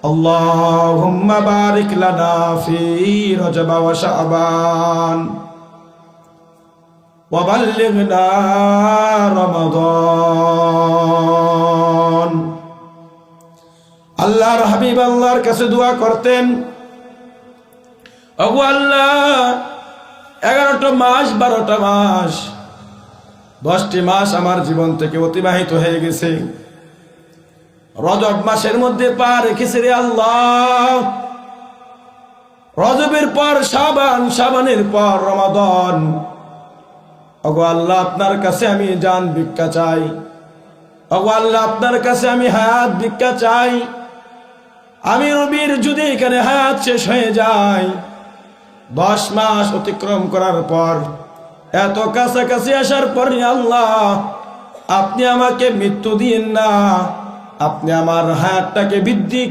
আল্লাহুম্মা বারিক লানা ফি রজব ওয়া শাবান ওয়া বাল্লিগনা রমাদান। আল্লাহর হাবিব আল্লাহর কাছে দোয়া করতেন, ওগো আল্লাহ 11টা মাস 12টা মাস 10টি মাস আমার জীবন থেকে অতিবাহিত হয়ে গেছে, রজব মাসের মধ্যে পা রেখেছি রে আল্লাহ। রজবের পর শাবান, শাবানের পর রমাদান। ওগো আল্লাহ আপনার কাছে আমি জান ভিক্ষা চাই, ওগো আল্লাহ আপনার কাছে আমি হায়াত ভিক্ষা চাই। আমি নবীর যদি এখানে হায়াত শেষ হয়ে যায়, 10 মাস অতিক্রম করার পর, এত কাছাকাছি আসার পর আল্লাহ আপনি আমাকে মৃত্যু দিয়েন না, আপনি আমার হায়াতটাকে বৃদ্ধি